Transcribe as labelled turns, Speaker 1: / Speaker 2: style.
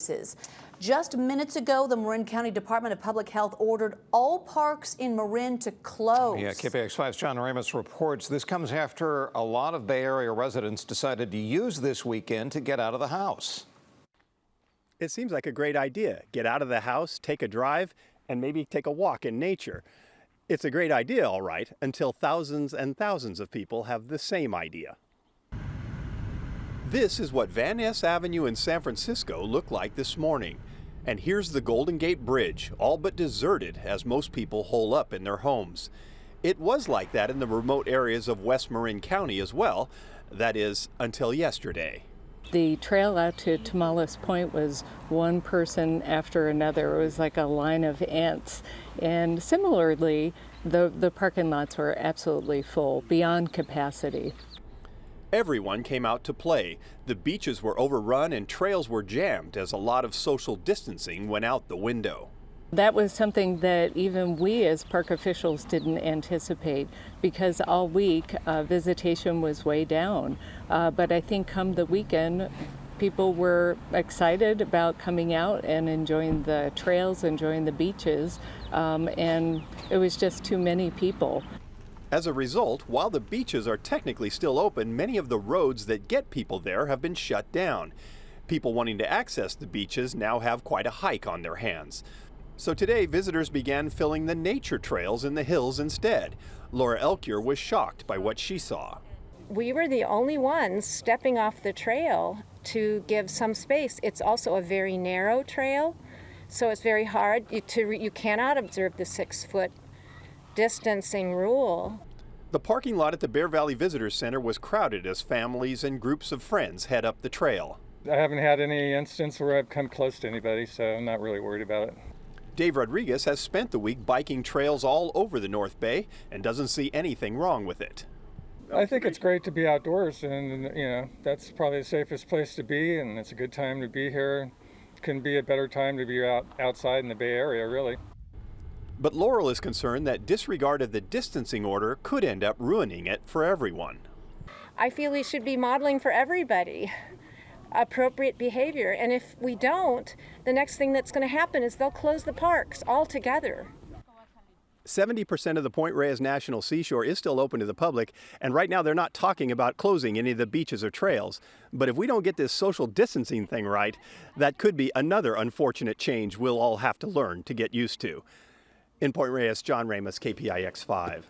Speaker 1: spaces. Just minutes ago, the Marin County Department of Public Health ordered all parks in Marin to close.
Speaker 2: Yeah, KPIX 5's John Ramos reports this comes after a lot of Bay Area residents decided to use this weekend to get out of the house.
Speaker 3: It seems like a great idea. Get out of the house, take a drive, and maybe take a walk in nature. It's a great idea, all right, until thousands and thousands of people have the same idea. This is what Van Ness Avenue in San Francisco looked like this morning. And here's the Golden Gate Bridge, all but deserted as most people hole up in their homes. It was like that in the remote areas of West Marin County as well. That is, until yesterday.
Speaker 4: The trail out to Tamales Point was one person after another. It was like a line of ants. And similarly, the parking lots were absolutely full, beyond capacity.
Speaker 3: Everyone came out to play. The beaches were overrun and trails were jammed as a lot of social distancing went out the window.
Speaker 4: That was something that even we as park officials didn't anticipate, because all week visitation was way down. But I think come the weekend, people were excited about coming out and enjoying the trails, enjoying the beaches, and it was just too many people.
Speaker 3: As a result, while the beaches are technically still open, many of the roads that get people there have been shut down. People wanting to access the beaches now have quite a hike on their hands. So today, visitors began filling the nature trails in the hills instead. Laurel Elkjer was shocked by what she saw.
Speaker 5: We were the only ones stepping off the trail to give some space. It's also a very narrow trail, so it's very hard. You cannot observe the 6-foot distancing rule.
Speaker 3: The parking lot at the Bear Valley Visitor Center was crowded as families and groups of friends head up the trail.
Speaker 6: I haven't had any instance where I've come close to anybody, so I'm not really worried about it.
Speaker 3: Dave Rodrigues has spent the week biking trails all over the North Bay and doesn't see anything wrong with it.
Speaker 6: I think it's great to be outdoors, and that's probably the safest place to be, and it's a good time to be here. Couldn't be a better time to be outside in the Bay Area, really.
Speaker 3: But Laurel is concerned that disregard of the distancing order could end up ruining it for everyone.
Speaker 5: I feel we should be modeling for everybody appropriate behavior, and if we don't, the next thing that's going to happen is they'll close the parks altogether.
Speaker 3: 70% of the Point Reyes National Seashore is still open to the public, and right now they're not talking about closing any of the beaches or trails. But if we don't get this social distancing thing right, that could be another unfortunate change we'll all have to learn to get used to. In Point Reyes, John Ramos, KPIX 5.